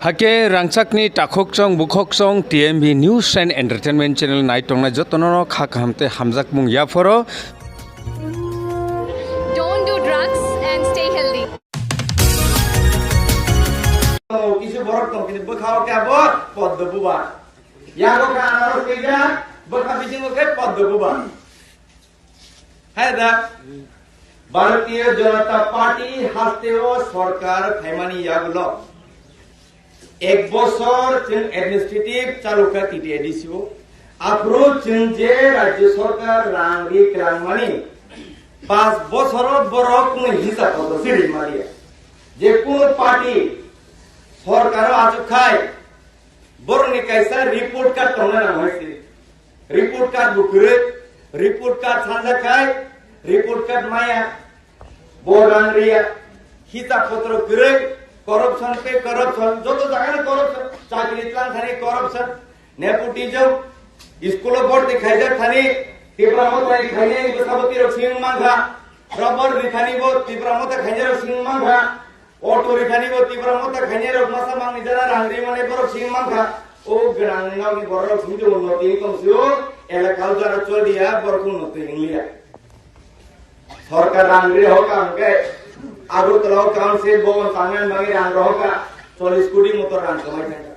Hake rangchakni takhokchong bukhokchong TMV News and Entertainment Channel naitongnai jotono khakhamte hamjak mung yaporo. Don't do drugs and stay healthy. Kisu borok tong kini bekhao ke bot pod de buba. Yago ka anaros keja bekha bising ke pod de buba. Hai da Bharatiya Janata party हास्तेओ सरकार खाइमानी यागलो एक बছর जों administrative Chalukya टिटिए दिसियो Afro जों जे राज्य सरकार रांगि क्रांगमानी 5 বছর বড় কোন হিসাব হতো সিরি মারিয়া যে কোন পার্টি সরকার আজখাই বরনি কাইসা রিপোর্ট কার্ড তংনা না হইছে রিপোর্ট কার্ড বুকুরে রিপোর্ট কার্ড সানজাখাই রিপোর্ট কার্ড মায়া बोरान रिया हिसाब पत्र करे करप्शन पे करप्शन जो तो जगह करप्शन चाकरी तलान थाने करप्शन नेपोटिज्म स्कूल बोर्ड दिखाई जा थाने तिब्रामत राई खाइने बसाबती रसिंग मांगा रबर रिखानी बो तिब्रामत खाइने रसिंग मांगा ऑटो रिखानी बो तिब्रामत खाइने रक मासा मांगनि जरा रांगरि माने बर सिंग मांगा ओ ग्रांनाव नि बर सुजो उन्नति कमसियो एलाकाल जरा चल दिया बर उन्नति इंग्लिया सरकार रांगरी होगा उनके आगरतला काउंसिल भवन सांगन मांगे रांग होगा 40 कोटी मोटर रांग कमाई था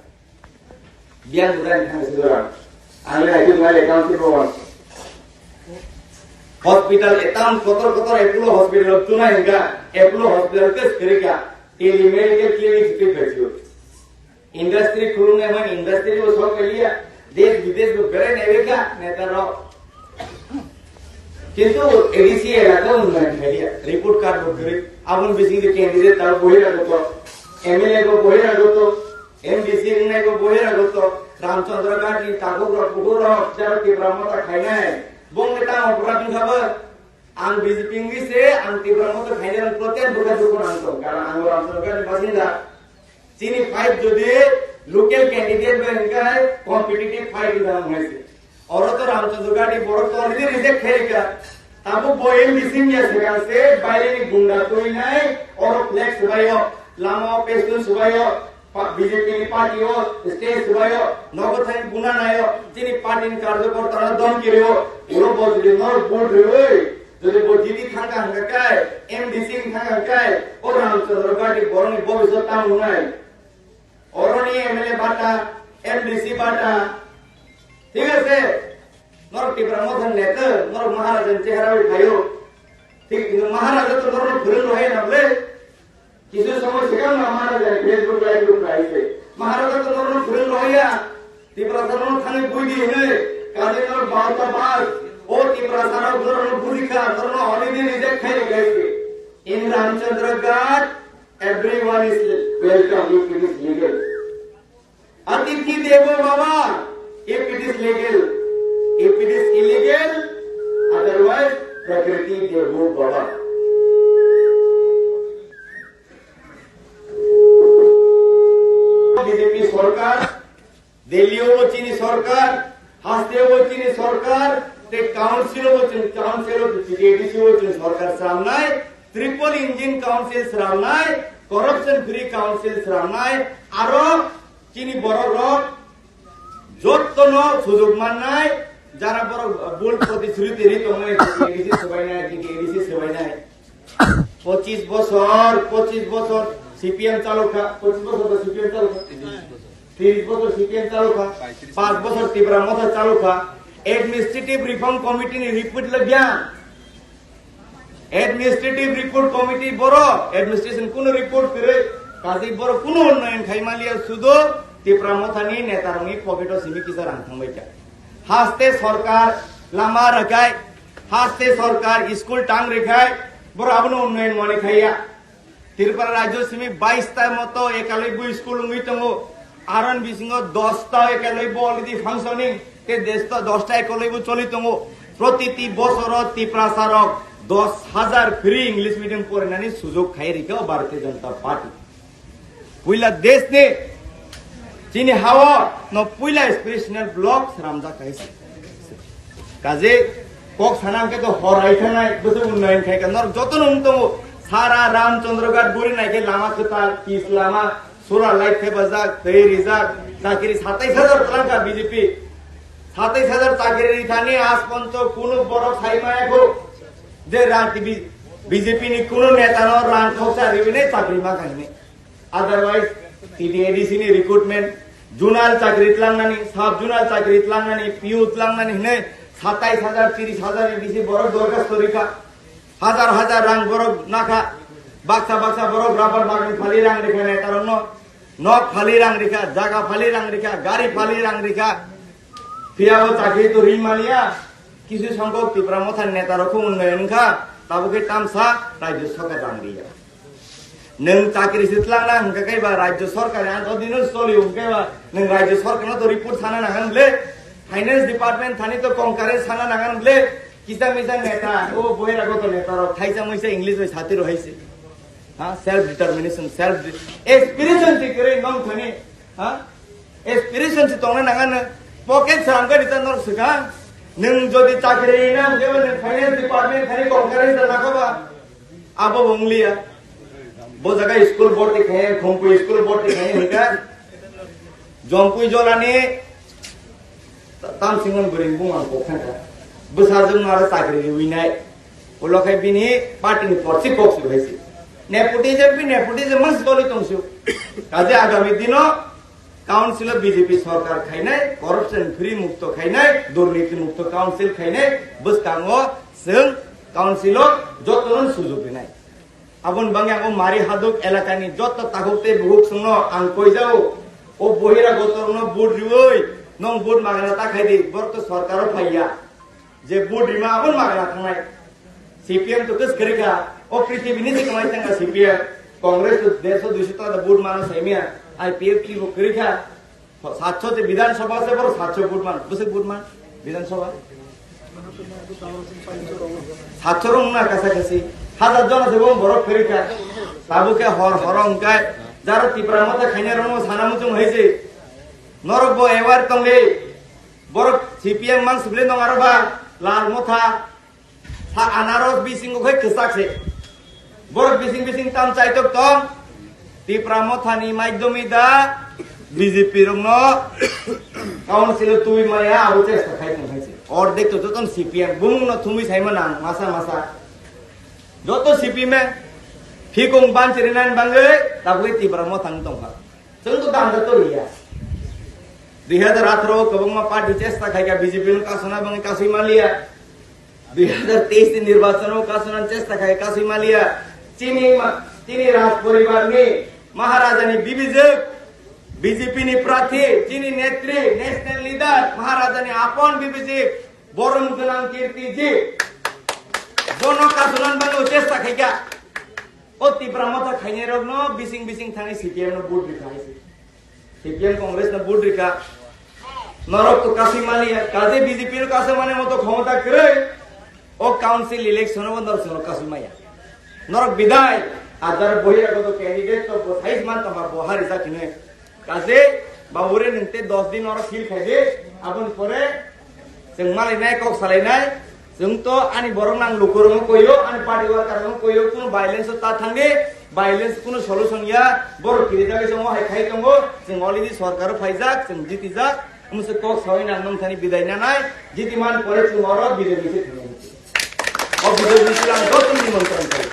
बियान बुरान खाने से दुरान आगे आगे वाले काउंसिल भवन हॉस्पिटल एताम कोतर एपोलो हॉस्पिटल चुना हैगा एपोलो हॉस्पिटल के स्क्रिका टेलीमेडिकल क्लिनिक पे भेजियो इंडस्ट्री खुलने में इंडस्ट्री वो सब के लिए देश विदेश में बड़े नेवेगा नेता रो किंतु एडीसी एलाका उन्नयन है रिपोर्ट कार्ड बुकरे आबुन बिसिंग के कैंडिडेट तार बोहिरा गतो एमएलए को बोहिरा गतो एमडीसी ने को बोहिरा गतो रामचंद्र गाटी ताको पुगुर अक्षर के ब्रह्मता खाइना है बोंगटा अपराध खबर आं बीजेपी से आं ब्रह्मता खाइना प्रत्येक बुका दुको नांतो कारण आं रामचंद्र गाटी बासिंदा चीनी फाइट जदि लोकल कैंडिडेट बनका है कॉम्पिटिटिव फाइट दाम होइसे और तो रामचंद्र गाटी बड़ तो अलरेडी रिजेक्ट करेगा ताबो बोएम मिसिंग या सेगाल से बाइलेनी गुंडा कोई नहीं और फ्लेक्स सुबायो लामा पेस्टन सुबायो बीजेपी की पार्टी हो स्टेट सुबायो नगथाइन गुना नायो जिनी पार्टी नि कार्यकर्ता दम किरियो उरो बजली नर बोर्ड रे যদি বজিদি থাকা হকায় এমডিসি থাকা হকায় ও রামচন্দ্র গাটি বরনি ভবিষ্যৎ তাম নাই অরনি এমএলএ বাটা এমডিসি বাটা ঠিক আছে নর টিব্রামধন নেতা নর মহারাজন চেহারা উঠাইও ঠিক কিন্তু মহারাজ তো নর ঘুরে রহে না বলে কিছু সময় সেখান না মহারাজ ফেসবুক লাইভ উঠাইছে মহারাজ তো নর ঘুরে রহিয়া টিব্রামধন থানে বই দিয়ে হে কাজে নর বাউতা বাস ও টিব্রামধন নর ভূমিকা নর হলিডে রিজেক্ট খাই গেছে ইন রামচন্দ্র ঘাট everyone is welcome if it is legal অতিথি দেবো বাবা if it is legal, if it is illegal, otherwise prakriti devo baba. BJP सरकार दिल्ली वो चीनी सरकार हास्ते वो चीनी सरकार ते काउंसिल वो एडीसी वो चीनी सरकार सामने ट्रिपल इंजिन काउंसिल सामने करप्शन फ्री काउंसिल सामने आरो चीनी बड़ो যতনো সুযোগ মাননাই যারা বড় ভুল প্রতিশ্রুতি দিত মানে এডিসি সবাই নাই এডিসি সবাই নাই 25 বছর সিপিএম চালুকা 25 বছর সিপিএম চালুকা 30 বছর সিপিএম চালুকা 5 বছর তীব্রামত চালুকা এডমিনিস্ট্রেটিভ রিফর্ম কমিটি নি রিপোর্ট লাগিয়া এডমিনিস্ট্রেটিভ রিপোর্ট কমিটি বড় এডমিনিস্ট্রেশন কোন রিপোর্ট করে কাজী বড় কোন উন্নয়ন খাইমালিয়া শুধু তীব্রামথানি নেতারনি পকেটো সিমি কিসার আনথাंबायका हास्ते सरकार लामा रखाय हास्ते सरकार स्कूल टांग रेखाय बर आबनो उन्नयन मने खाइया त्रिपुरा राज्य सिमी 22 ता मतो एकालैबो स्कूल उंगि तंगो आरन बिसिंगो 10 ता एकालैबो अलरेडी फांक्शनिंग ते देश ता 10 ता एकालैबो चली तंगो प्रतिति बছর त्रिपुरा सरक 10,000 फ्री इंग्लिश मीडियम पढ़नानि सुयोग खाइ रिका भारतीय जनता पार्टी पुइला देश ने चीनी हावा न पुइला एस्पिरेशनल ब्लॉक रामजा काइसे काजे कोक सानाम के तो हराइथा नाय बसे उन्नयन खाइ का नर जतन उमतो सारा रामचंद्र घाट बुरी नाय के लामा खताल 30 लामा সোলার লাইট খেবা যাক তৈরি যাক চাকরি 27,000 টাকা বিজেপি 27,000 চাকরি থানি আজ পর্যন্ত কোন বড় খাইমা এগো যে বিজেপি নি কোন নেতা নো রান খোঁচা দিবি নাই চাকরি মা খাইনি আদারওয়াইজ টিডিএডিসি নি রিক্রুটমেন্ট জুনাল চাকরি তলাংনানি সাব জুনাল চাকরি তলাংনানি পিউ তলাংনানি নে 27,000 30,000 এর বেশি বড় দরখাস্ত রেখা হাজার হাজার রাং বড় নাখা বাক্সা বাক্সা বড় রাবার বাগান খালি রাং রেখা নেতার নখ ফালি রাং রেখা জায়গা ফালি রাং রেখা গাড়ি ফালি রাং রেখা ফিয়াও চাকরি তো রিং মালিয়া কিছু সংখ্যক ত্রিপুরা মথার নেতারকম উন্নয়ন খা তাবুকে তামসা রাজ্য সরকার রাং দিয়া নং চাকরি সিতলাংনা হংকাইবা রাজ্য সরকার আন্ত দিন চলি হংকাইবা নং রাজ্য সরকার তো রিপোর্ট সানা নাগানলে ফাইন্যান্স ডিপার্টমেন্ট থানি তো কংকারেন্স সানা নাগানলে কিসা মিসা নেতা ও বহিরাগত নেতার খাইসা মইসা ইংলিশ ওই ছাতির হইছে হ্যাঁ সেলফ ডিটারমিনেশন সেলফ এক্সপিরিয়েন্স করে নং থানি হ্যাঁ এক্সপিরিয়েন্স তংনা নাগান পকেট সামকা দিতা নর সুকা নং যদি চাকরি না হংকাইবা নং ফাইন্যান্স ডিপার্টমেন্ট থানি কংকারেন্স নাগাবা আবো বংলিয়া वो जगह स्कूल बोर्ड दिखे खोमपुई स्कूल बोर्ड दिखे हिका जमपुई जलाने ताम सिंगन बरिं बुंगां कोखा बसारजों आरो चाकरि लुबैनाय उलखाय बिनि पार्टीनि परसि बक्स होइसि नेपोटिजम मास दलि दंसु काजे आगामी दिनो काउन्सिल बीजेपी सरकार खाइनाय करप्शन फ्री मुक्त खाइनाय दुर्नीति मुक्त काउन्सिल खाइनाय बसकांगो जों काउन्सिल जतन सुजुग होनाय आबन बांगे आंगो मारी हादुक एलाकानि जत तागुते बुहुक संनो आं कइ जाओ ओ बहिरागतरनो बुट रिवै नं बुट मागना ताखायदि बरत सरकार फाइया जे बुट रिमा आबन मागना थांनाय सीपीएम तो कस करेगा ओ पृथ्वीनि से कमाई तंगा सीपीएम कांग्रेस तो 150 200 ता बुट मानो सैमिया आईपीएफ की वो करेगा 700 से विधानसभा से बरो 700 बुट मान बसे बुट मान विधानसभा 700 रंग ना कासा कासी হাজার জন আছে বম বড় ফেরিকা বাবুকে হরংকায় যার ত্রিপুরা মধ্যে খাইনে রং সানামুচুং হয়েছে নরব এবার তঙ্গে বড় সিপিএম মান সুবলে দং আরো বা লাল মথা সা আনারস বিসিং কই কসাকছে বড় বিসিং তাম চাইতো তং ত্রিপুরা মথানি মাধ্যমে দা বিজেপি রং কাউন্সিল তুই মায়া আবু চেষ্টা খাইতে হয়েছে অর্ধেক তো যতন সিপিএম বুমুং ন তুমি সাইমনা মাসা joto CP me hikung ban cirinan bangai tapi tiba motang tongka tentu tanda tu dia 2018 kebang ma party cesta kaya BJP nu kasuna bangai kasih malia 2023 निर्वाचन kasuna cesta kaya kasih malia चीनी राज परिवार ने महाराजा ने BJP ni प्रार्थी चीनी नेत्री national leader महाराजा ने आपन BJP बोरम गनाम कीर्ति जी दोनों का सुनन बंगो चेष्टा खाइगा ओ तिब्रा मथा खाइने रगनो बिसिंग थाने सीपीएम न बुट रिखा सीपीएम कांग्रेस न बुट रिखा नरक तो कासी मालिया काजे बीजेपी न कासे माने मतो क्षमता करे ओ काउंसिल इलेक्शन बंदर सुनो कासी माया नरक विदाय आदर बहिरा को कैंडिडेट तो बथाइस मान तमा बहार इजा किने काजे बाबुरे नंते 10 दिन और फील खाइदे आपन परे जों मालायनाय कक सालायनाय जों तो आनी बरं नां लुकुरंग कयो आनी पार्टी वर्कार कयो कुनो वायलेंस ता थांगे वायलेंस कुनो सल्यूशन या बर किरि जागे जों हाय खाइ दंगो जों अलरेडी सरकार फाइजाक जों जितिजाक मुसे कक सावैना नों थानि बिदाय नानाय जितिमान परे जों और बिदाय निसे थांगो ओ बिदाय निसे आं गौतम निमंत्रण